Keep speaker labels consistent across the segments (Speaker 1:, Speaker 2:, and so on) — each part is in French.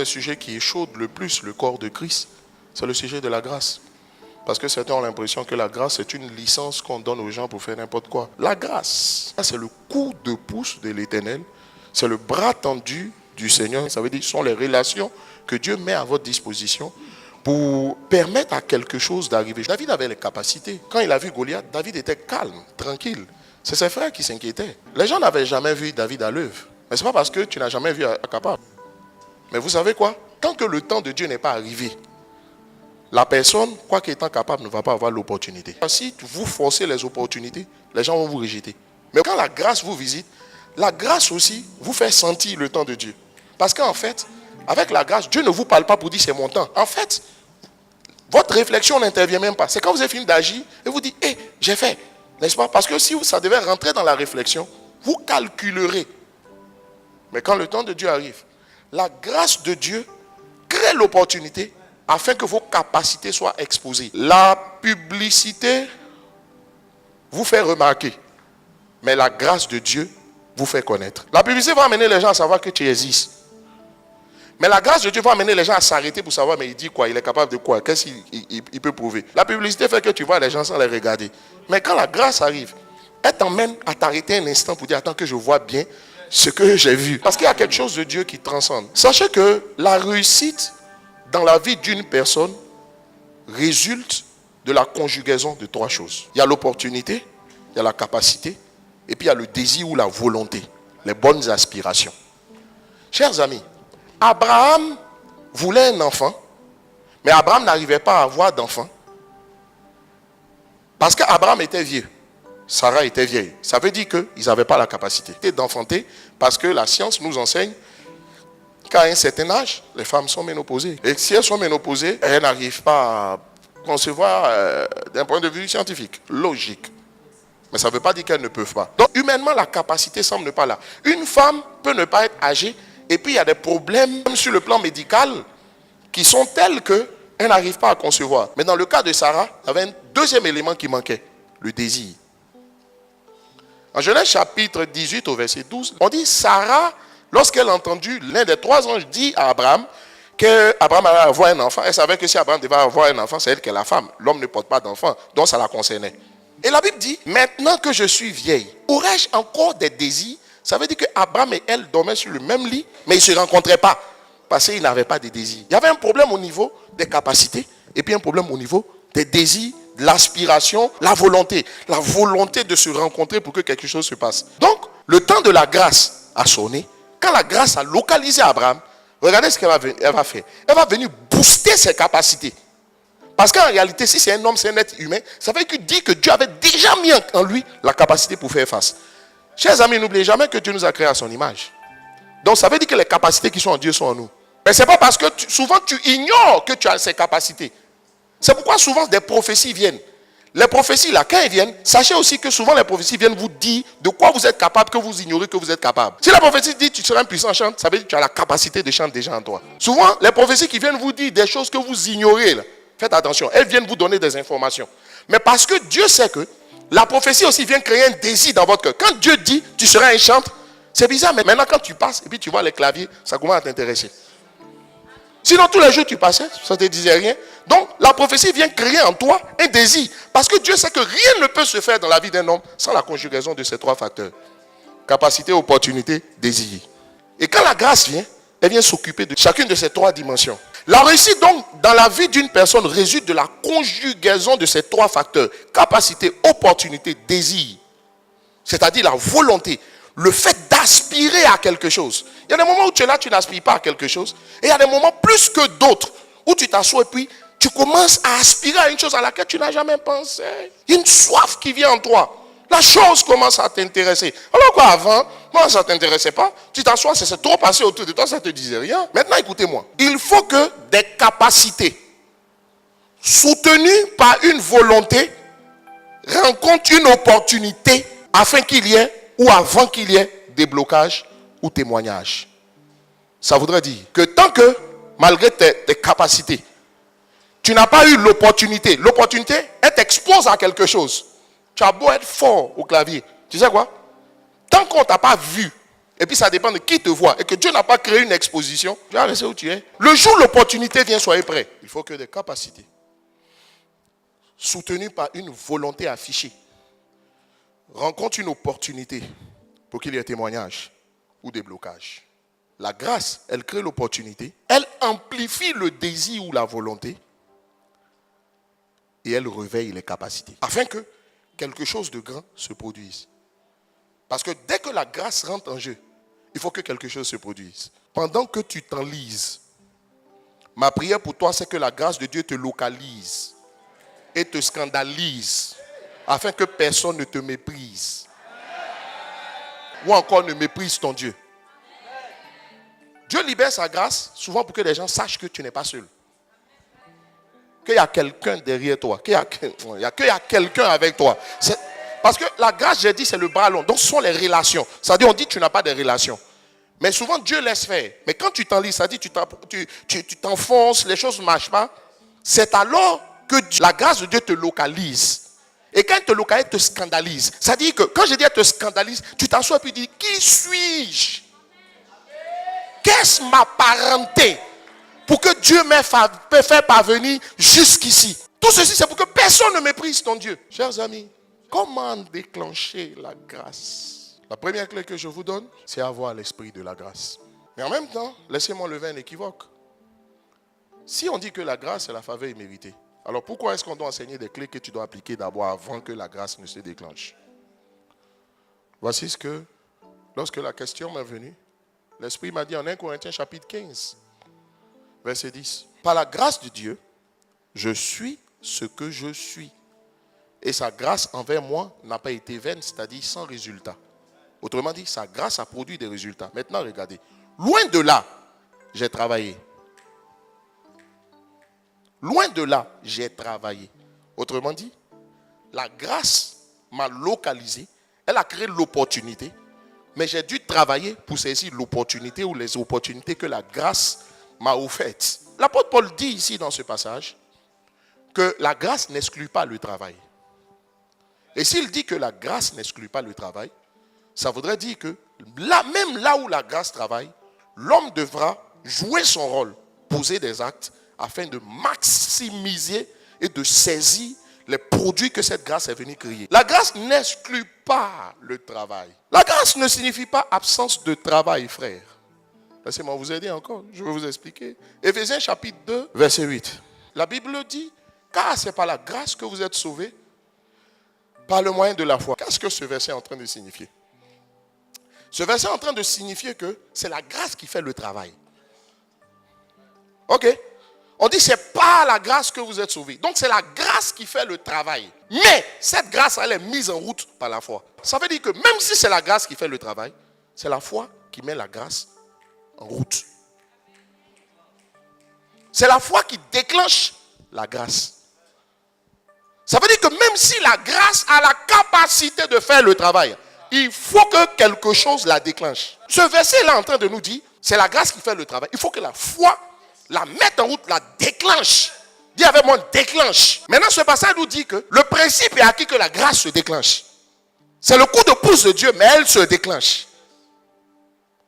Speaker 1: des sujets qui échaudent le plus le corps de Christ, c'est le sujet de la grâce. Parce que certains ont l'impression que la grâce est une licence qu'on donne aux gens pour faire n'importe quoi. La grâce, c'est le coup de pouce de l'Éternel. C'est le bras tendu du Seigneur. Ça veut dire que ce sont les relations que Dieu met à votre disposition pour permettre à quelque chose d'arriver. David avait les capacités. Quand il a vu Goliath, David était calme, tranquille. C'est ses frères qui s'inquiétaient. Les gens n'avaient jamais vu David à l'œuvre. Mais ce n'est pas parce que tu n'as jamais vu capable. Mais vous savez quoi? Tant que le temps de Dieu n'est pas arrivé, la personne, quoi qu'étant capable, ne va pas avoir l'opportunité. Si vous forcez les opportunités, les gens vont vous rejeter. Mais quand la grâce vous visite, la grâce aussi vous fait sentir le temps de Dieu. Parce qu'en fait, avec la grâce, Dieu ne vous parle pas pour dire c'est mon temps. En fait, votre réflexion n'intervient même pas. C'est quand vous avez fini d'agir et vous dites, hé, j'ai fait. N'est-ce pas? Parce que si ça devait rentrer dans la réflexion, vous calculerez. Mais quand le temps de Dieu arrive, la grâce de Dieu crée l'opportunité afin que vos capacités soient exposées. La publicité vous fait remarquer, mais la grâce de Dieu vous fait connaître. La publicité va amener les gens à savoir que tu existes. Mais la grâce de Dieu va amener les gens à s'arrêter pour savoir, mais il dit quoi? Il est capable de quoi? Qu'est-ce qu'il peut prouver? La publicité fait que tu vois les gens sans les regarder. Mais quand la grâce arrive, elle t'emmène à t'arrêter un instant pour dire, attends que je vois bien ce que j'ai vu. Parce qu'il y a quelque chose de Dieu qui transcende. Sachez que la réussite dans la vie d'une personne résulte de la conjugaison de trois choses. Il y a l'opportunité, il y a la capacité, et puis il y a le désir ou la volonté, les bonnes aspirations. Chers amis, Abraham voulait un enfant, mais Abraham n'arrivait pas à avoir d'enfant parce qu'Abraham était vieux. Sarah était vieille. Ça veut dire qu'ils n'avaient pas la capacité d'enfanter parce que la science nous enseigne qu'à un certain âge, les femmes sont ménopausées. Et si elles sont ménopausées, elles n'arrivent pas à concevoir d'un point de vue scientifique, logique. Mais ça ne veut pas dire qu'elles ne peuvent pas. Donc humainement, la capacité semble ne pas là. Une femme peut ne pas être âgée et puis il y a des problèmes sur le plan médical qui sont tels qu'elle n'arrive pas à concevoir. Mais dans le cas de Sarah, il y avait un deuxième élément qui manquait, le désir. En Genèse chapitre 18 au verset 12, on dit Sarah, lorsqu'elle a entendu l'un des trois anges dire à Abraham qu'Abraham allait avoir un enfant, elle savait que si Abraham devait avoir un enfant, c'est elle qui est la femme. L'homme ne porte pas d'enfant, donc ça la concernait. Et la Bible dit, maintenant que je suis vieille, aurais-je encore des désirs? Ça veut dire qu'Abraham et elle dormaient sur le même lit, mais ils ne se rencontraient pas, parce qu'ils n'avaient pas de désirs. Il y avait un problème au niveau des capacités, et puis un problème au niveau des désirs, de l'aspiration, la volonté de se rencontrer pour que quelque chose se passe. Donc, le temps de la grâce a sonné. Quand la grâce a localisé Abraham, regardez ce qu'elle va faire. Elle va venir booster ses capacités. Parce qu'en réalité, si c'est un homme, c'est un être humain, ça veut dire que Dieu avait déjà mis en lui la capacité pour faire face. Chers amis, n'oubliez jamais que Dieu nous a créés à son image. Donc ça veut dire que les capacités qui sont en Dieu sont en nous. Mais ce n'est pas parce que souvent tu ignores que tu as ces capacités. C'est pourquoi souvent des prophéties viennent. Les prophéties là, quand elles viennent, sachez aussi que souvent les prophéties viennent vous dire de quoi vous êtes capable, que vous ignorez que vous êtes capable. Si la prophétie dit tu seras un puissant chanteur, ça veut dire que tu as la capacité de chanter déjà en toi. Souvent, les prophéties qui viennent vous dire des choses que vous ignorez, là, faites attention, elles viennent vous donner des informations. Mais parce que Dieu sait que la prophétie aussi vient créer un désir dans votre cœur. Quand Dieu dit tu seras un chanteur, c'est bizarre, mais maintenant quand tu passes et puis tu vois les claviers, ça commence à t'intéresser. Sinon, tous les jours tu passais, ça ne te disait rien. Donc, la prophétie vient créer en toi un désir. Parce que Dieu sait que rien ne peut se faire dans la vie d'un homme sans la conjugaison de ces trois facteurs. Capacité, opportunité, désir. Et quand la grâce vient, elle vient s'occuper de chacune de ces trois dimensions. La réussite, donc, dans la vie d'une personne résulte de la conjugaison de ces trois facteurs. Capacité, opportunité, désir. C'est-à-dire la volonté. Le fait d'aspirer à quelque chose. Il y a des moments où tu es là, tu n'aspires pas à quelque chose. Et il y a des moments plus que d'autres où tu t'assois et puis tu commences à aspirer à une chose à laquelle tu n'as jamais pensé. Il y a une soif qui vient en toi. La chose commence à t'intéresser. Alors qu'avant, moi ça ne t'intéressait pas. Tu t'assois, c'est trop passé autour de toi, ça ne te disait rien. Maintenant, écoutez-moi. Il faut que des capacités soutenues par une volonté rencontrent une opportunité afin qu'il y ait ou avant qu'il y ait déblocage ou témoignage. Ça voudrait dire que tant que, malgré tes capacités, tu n'as pas eu l'opportunité, elle t'expose à quelque chose. Tu as beau être fort au clavier. Tu sais quoi? Tant qu'on ne t'a pas vu et puis ça dépend de qui te voit, et que Dieu n'a pas créé une exposition, tu vas rester où tu es. Le jour où l'opportunité vient, soyez prêts. Il faut que des capacités, soutenues par une volonté affichée, rencontrent une opportunité pour qu'il y ait témoignage ou déblocage. La grâce, elle crée l'opportunité, elle amplifie le désir ou la volonté, et elle réveille les capacités, afin que quelque chose de grand se produise. Parce que dès que la grâce rentre en jeu, il faut que quelque chose se produise. Pendant que tu t'enlises, ma prière pour toi, c'est que la grâce de Dieu te localise et te scandalise, afin que personne ne te méprise. Ou encore ne méprise ton Dieu. Dieu libère sa grâce souvent pour que les gens sachent que tu n'es pas seul. Qu'il y a quelqu'un derrière toi. Qu'il y a quelqu'un avec toi. Parce que la grâce, j'ai dit, c'est le bras long. Donc, ce sont les relations. C'est-à-dire, on dit que tu n'as pas de relations. Mais souvent, Dieu laisse faire. Mais quand tu t'enlises, ça dit tu t'enfonces, les choses ne marchent pas. C'est alors que la grâce de Dieu te localise. Et quand elle te localise, elle te scandalise. Ça dit que, quand je dis elle te scandalise, tu t'assois et puis tu dis, qui suis-je? Qu'est-ce ma parenté pour que Dieu m'ait fait parvenir jusqu'ici? Tout ceci, c'est pour que personne ne méprise ton Dieu. Chers amis, comment déclencher la grâce? La première clé que je vous donne, c'est avoir l'esprit de la grâce. Mais en même temps, laissez-moi lever un équivoque. Si on dit que la grâce est la faveur imméritée, alors pourquoi est-ce qu'on doit enseigner des clés que tu dois appliquer d'abord avant que la grâce ne se déclenche? Voici ce que, lorsque la question m'est venue, l'Esprit m'a dit en 1 Corinthiens chapitre 15, verset 10. Par la grâce de Dieu, je suis ce que je suis. Et sa grâce envers moi n'a pas été vaine, c'est-à-dire sans résultat. Autrement dit, sa grâce a produit des résultats. Maintenant, regardez. Loin de là, j'ai travaillé. Loin de là, j'ai travaillé. Autrement dit, la grâce m'a localisé. Elle a créé l'opportunité. Mais j'ai dû travailler pour saisir l'opportunité ou les opportunités que la grâce m'a offertes. L'apôtre Paul dit ici dans ce passage que la grâce n'exclut pas le travail. Et s'il dit que la grâce n'exclut pas le travail, ça voudrait dire que là, même là où la grâce travaille, l'homme devra jouer son rôle, poser des actes afin de maximiser et de saisir les produits que cette grâce est venue créer. La grâce n'exclut pas le travail. La grâce ne signifie pas absence de travail, frère. Laissez-moi vous aider encore, je vais vous expliquer. Éphésiens chapitre 2, verset 8. La Bible dit, car c'est par la grâce que vous êtes sauvés, par le moyen de la foi. Qu'est-ce que ce verset est en train de signifier? Ce verset est en train de signifier que c'est la grâce qui fait le travail. Ok? On dit c'est par la grâce que vous êtes sauvés. Donc c'est la grâce qui fait le travail. Mais cette grâce, elle est mise en route par la foi. Ça veut dire que même si c'est la grâce qui fait le travail, c'est la foi qui met la grâce en route. C'est la foi qui déclenche la grâce. Ça veut dire que même si la grâce a la capacité de faire le travail, il faut que quelque chose la déclenche. Ce verset est là en train de nous dire, c'est la grâce qui fait le travail. Il faut que la foi la mette en route, la déclenche. Dis avec moi, déclenche. Maintenant, ce passage nous dit que le principe est acquis que la grâce se déclenche. C'est le coup de pouce de Dieu, mais elle se déclenche.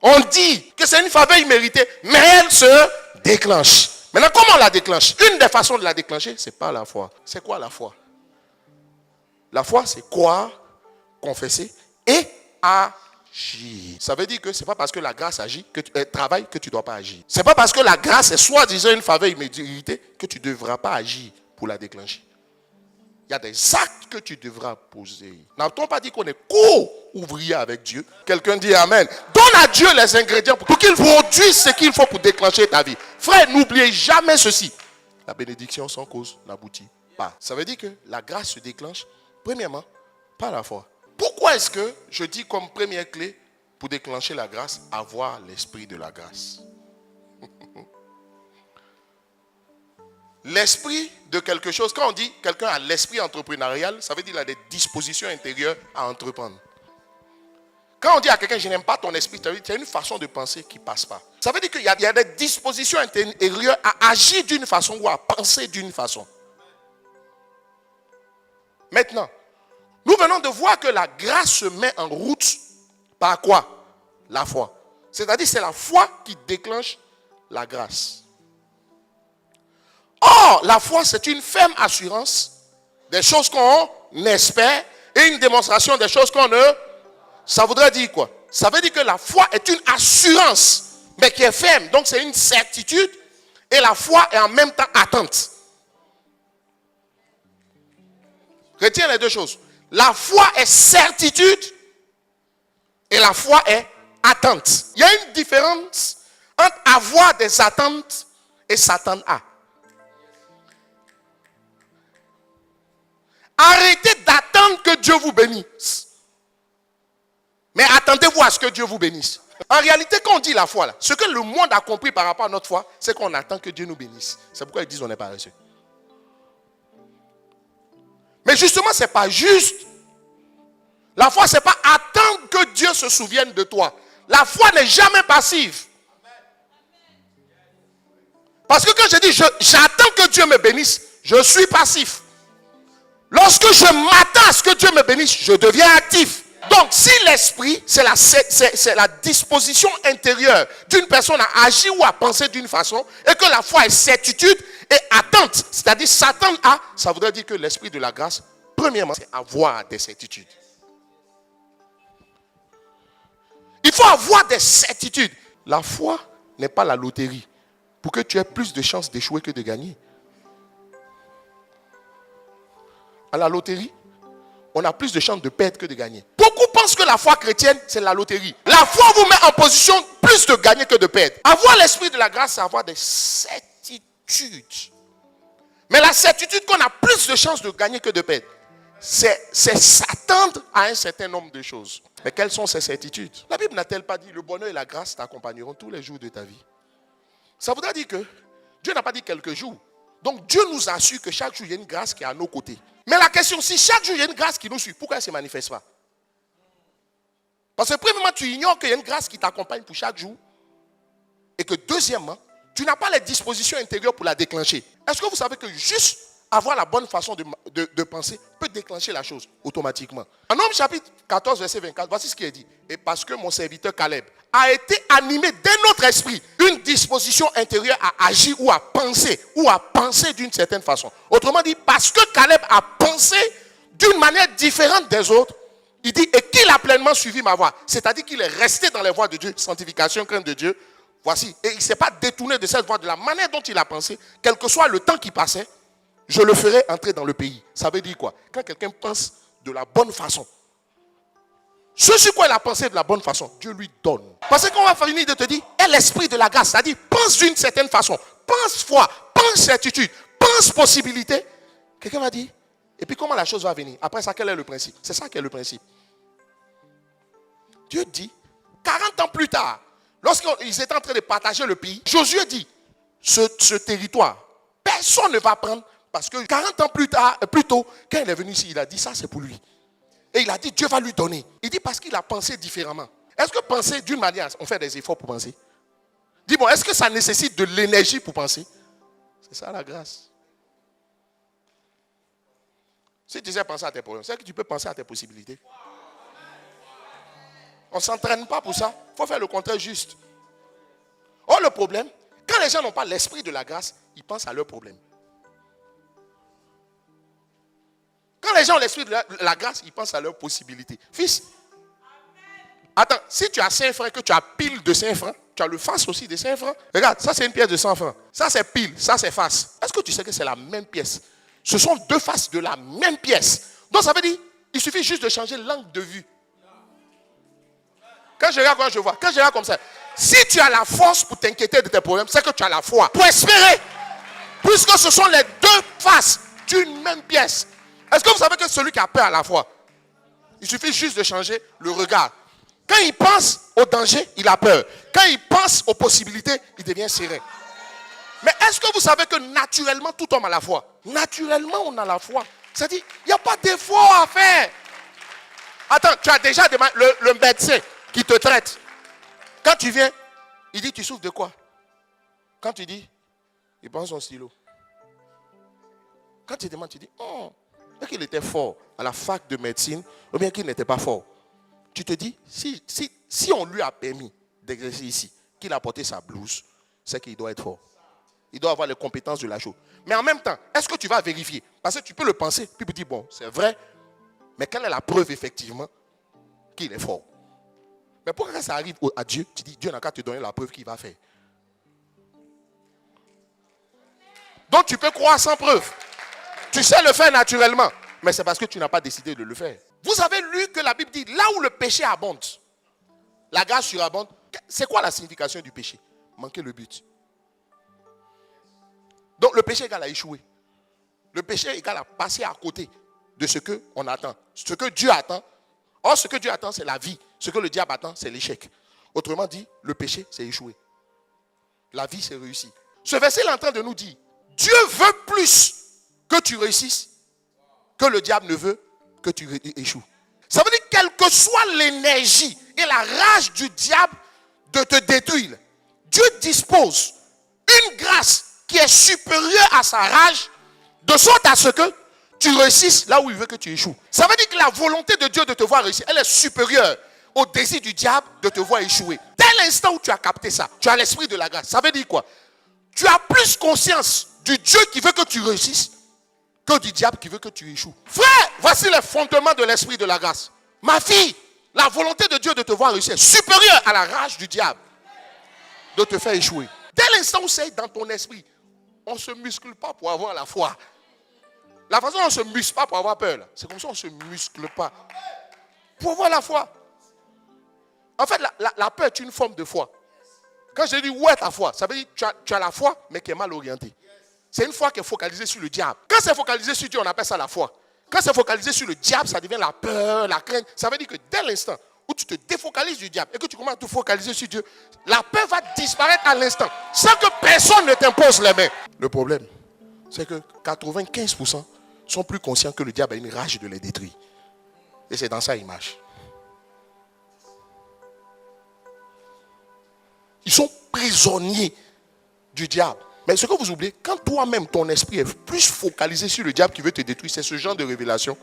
Speaker 1: On dit que c'est une faveur imméritée, mais elle se déclenche. Maintenant, comment on la déclenche? Une des façons de la déclencher, c'est par la foi. C'est quoi la foi? La foi, c'est croire, confesser et agir. Ça veut dire que ce n'est pas parce que la grâce agit, que tu travaille, que tu ne dois pas agir. Ce n'est pas parce que la grâce est soi-disant une faveur imméritée que tu ne devras pas agir pour la déclencher. Il y a des actes que tu devras poser. N'a-t-on pas dit qu'on est co-ouvrier avec Dieu? Quelqu'un dit Amen. Donne à Dieu les ingrédients pour qu'il produise ce qu'il faut pour déclencher ta vie. Frère, n'oubliez jamais ceci. La bénédiction sans cause n'aboutit pas. Ça veut dire que la grâce se déclenche, premièrement, par la foi. Pourquoi est-ce que je dis comme première clé pour déclencher la grâce, avoir l'esprit de la grâce? L'esprit de quelque chose, quand on dit quelqu'un a l'esprit entrepreneurial, ça veut dire qu'il a des dispositions intérieures à entreprendre. Quand on dit à quelqu'un, je n'aime pas ton esprit, ça veut dire qu'il y a une façon de penser qui ne passe pas. Ça veut dire qu'il y a des dispositions intérieures à agir d'une façon ou à penser d'une façon. Maintenant, nous venons de voir que la grâce se met en route par quoi? La foi. C'est-à-dire c'est la foi qui déclenche la grâce. Or, la foi, c'est une ferme assurance des choses qu'on espère et une démonstration des choses qu'on ne... Ça voudrait dire quoi? Ça veut dire que la foi est une assurance, mais qui est ferme. Donc, c'est une certitude et la foi est en même temps attente. Retiens les deux choses. La foi est certitude et la foi est attente. Il y a une différence entre avoir des attentes et s'attendre à. Arrêtez d'attendre que Dieu vous bénisse. Mais attendez-vous à ce que Dieu vous bénisse. En réalité, quand on dit la foi, là, ce que le monde a compris par rapport à notre foi, c'est qu'on attend que Dieu nous bénisse. C'est pourquoi ils disent qu'on n'est pas paresseux. Mais justement, ce n'est pas juste. La foi, ce n'est pas attendre que Dieu se souvienne de toi. La foi n'est jamais passive. Parce que quand je dis j'attends que Dieu me bénisse, je suis passif. Lorsque je m'attends à ce que Dieu me bénisse, je deviens actif. Donc, si l'esprit, c'est la disposition intérieure d'une personne à agir ou à penser d'une façon, et que la foi est certitude et attente, c'est-à-dire s'attendre à, ça voudrait dire que l'esprit de la grâce, premièrement, c'est avoir des certitudes. Il faut avoir des certitudes. La foi n'est pas la loterie pour que tu aies plus de chances d'échouer que de gagner. À la loterie, on a plus de chances de perdre que de gagner. Beaucoup pensent que la foi chrétienne, c'est la loterie. La foi vous met en position plus de gagner que de perdre. Avoir l'esprit de la grâce, c'est avoir des certitudes. Mais la certitude qu'on a plus de chances de gagner que de perdre, c'est s'attendre à un certain nombre de choses. Mais quelles sont ces certitudes? La Bible n'a-t-elle pas dit le bonheur et la grâce t'accompagneront tous les jours de ta vie? Ça voudrait dire que Dieu n'a pas dit quelques jours. Donc Dieu nous assure que chaque jour, il y a une grâce qui est à nos côtés. Mais la question, si chaque jour, il y a une grâce qui nous suit, pourquoi elle ne se manifeste pas? Parce que premièrement, tu ignores qu'il y a une grâce qui t'accompagne pour chaque jour. Et que deuxièmement, tu n'as pas les dispositions intérieures pour la déclencher. Est-ce que vous savez que juste avoir la bonne façon de penser peut déclencher la chose automatiquement? En Nombres chapitre 14, verset 24, voici ce qui est dit. Et parce que mon serviteur Caleb a été animé d'un autre esprit, une disposition intérieure à agir ou à penser d'une certaine façon. Autrement dit, parce que Caleb a pensé d'une manière différente des autres, il dit, et qu'il a pleinement suivi ma voie. C'est-à-dire qu'il est resté dans les voies de Dieu, sanctification, crainte de Dieu. Voici. Et il ne s'est pas détourné de cette voie, de la manière dont il a pensé, quel que soit le temps qui passait, je le ferai entrer dans le pays. Ça veut dire quoi? Quand quelqu'un pense de la bonne façon, ce sur quoi il a pensé de la bonne façon, Dieu lui donne. Parce qu'on va finir de te dire, est l'esprit de la grâce. C'est-à-dire, pense d'une certaine façon. Pense foi, pense certitude, pense possibilité. Quelqu'un va dire, et puis comment la chose va venir? Après ça, quel est le principe? C'est ça qui est le principe. Dieu dit, 40 ans plus tard, lorsqu'ils étaient en train de partager le pays, Josué dit, ce territoire, personne ne va prendre, parce que 40 ans plus tôt, quand il est venu ici, il a dit, ça c'est pour lui. Et il a dit, Dieu va lui donner. Il dit, parce qu'il a pensé différemment. Est-ce que penser d'une manière, on fait des efforts pour penser? Dis bon, est-ce que ça nécessite de l'énergie pour penser? C'est ça la grâce. Si tu sais penser à tes problèmes, c'est que tu peux penser à tes possibilités. On ne s'entraîne pas pour ça. Il faut faire le contraire juste. Or, le problème, quand les gens n'ont pas l'esprit de la grâce, ils pensent à leurs problèmes. Quand les gens ont l'esprit de la grâce, ils pensent à leurs possibilités. Fils, attends, si tu as 5 francs et que tu as pile de 5 francs, tu as le face aussi de 5 francs. Regarde, ça c'est une pièce de 100 francs. Ça c'est pile, ça c'est face. Est-ce que tu sais que c'est la même pièce? Ce sont deux faces de la même pièce. Donc ça veut dire, il suffit juste de changer l'angle de vue. Quand je regarde, quand je regarde comme ça, si tu as la force pour t'inquiéter de tes problèmes, c'est que tu as la foi pour espérer. Puisque ce sont les deux faces d'une même pièce. Est-ce que vous savez que celui qui a peur a la foi? Il suffit juste de changer le regard. Quand il pense au danger, il a peur. Quand il pense aux possibilités, il devient serein. Mais est-ce que vous savez que naturellement, tout homme a la foi? Naturellement, on a la foi. C'est-à-dire, il n'y a pas d'effort à faire. Attends, tu as déjà demandé le médecin qui te traite. Quand tu viens, il dit, tu souffres de quoi? Quand tu dis, il prend son stylo. Quand tu demandes, tu dis, oh, est-ce qu'il était fort à la fac de médecine ou bien qu'il n'était pas fort? Tu te dis, si Si on lui a permis d'exercer ici, qu'il a porté sa blouse, c'est qu'il doit être fort. Il doit avoir les compétences de la chose. Mais en même temps, est-ce que tu vas vérifier? Parce que tu peux le penser, puis tu dis, bon, c'est vrai, mais quelle est la preuve effectivement qu'il est fort? Mais pourquoi ça arrive à Dieu, tu dis, Dieu n'a qu'à te donner la preuve qu'il va faire. Donc tu peux croire sans preuve. Tu sais le faire naturellement, mais c'est parce que tu n'as pas décidé de le faire. Vous avez lu que la Bible dit, là où le péché abonde, la grâce surabonde. C'est quoi la signification du péché? Manquer le but. Donc le péché égale à échouer. Le péché égale à passer à côté de ce qu'on attend. Ce que Dieu attend. Or, ce que Dieu attend, c'est la vie. Ce que le diable attend, c'est l'échec. Autrement dit, le péché, c'est échouer. La vie, c'est réussir. Ce verset est en train de nous dire, Dieu veut plus que tu réussisses que le diable ne veut que tu échoues. Ça veut dire quelle que soit l'énergie et la rage du diable de te détruire, Dieu dispose une grâce qui est supérieure à sa rage, de sorte à ce que tu réussisses là où il veut que tu échoues. Ça veut dire que la volonté de Dieu de te voir réussir, elle est supérieure au désir du diable de te voir échouer. Dès l'instant où tu as capté ça, tu as l'esprit de la grâce. Ça veut dire quoi? Tu as plus conscience du Dieu qui veut que tu réussisses que du diable qui veut que tu échoues. Frère, voici les fondements de l'esprit de la grâce. Ma fille, la volonté de Dieu de te voir réussir est supérieure à la rage du diable de te faire échouer. Dès l'instant où c'est dans ton esprit, on ne se muscle pas pour avoir la foi. La façon dont on ne se muscle pas pour avoir peur, c'est comme ça on ne se muscle pas pour avoir la foi. En fait, la peur est une forme de foi. Quand je dis où est ta foi, ça veut dire que tu as la foi, mais qui est mal orientée. C'est une foi qui est focalisée sur le diable. Quand c'est focalisé sur Dieu, on appelle ça la foi. Quand c'est focalisé sur le diable, ça devient la peur, la crainte. Ça veut dire que dès l'instant où tu te défocalises du diable et que tu commences à te focaliser sur Dieu, la peur va disparaître à l'instant, sans que personne ne t'impose les mains. Le problème, c'est que 95% sont plus conscients que le diable a une rage de les détruire. Et c'est dans sa image. Ils sont prisonniers du diable. Mais ce que vous oubliez, quand toi-même, ton esprit est plus focalisé sur le diable qui veut te détruire, c'est ce genre de révélation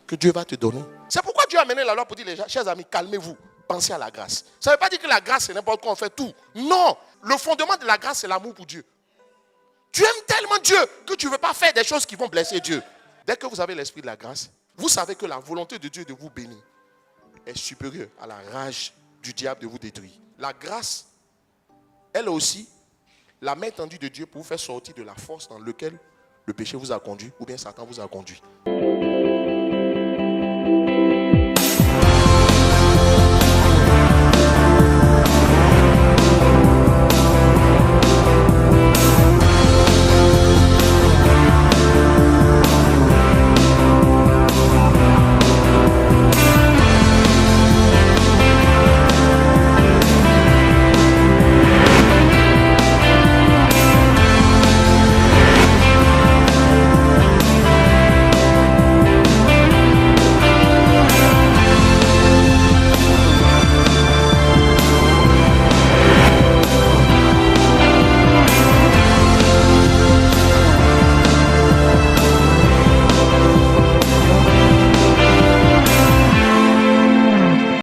Speaker 1: que Dieu va te donner. C'est pourquoi Dieu a amené la loi pour dire, les gens, chers amis, calmez-vous, pensez à la grâce. Ça ne veut pas dire que la grâce, c'est n'importe quoi, on fait tout. Non, le fondement de la grâce, c'est l'amour pour Dieu. Tu aimes tellement Dieu que tu ne veux pas faire des choses qui vont blesser Dieu. Dès que vous avez l'esprit de la grâce, vous savez que la volonté de Dieu de vous bénir est supérieure à la rage du diable de vous détruire. La grâce, elle est aussi la main tendue de Dieu pour vous faire sortir de la force dans laquelle le péché vous a conduit ou bien Satan vous a conduit.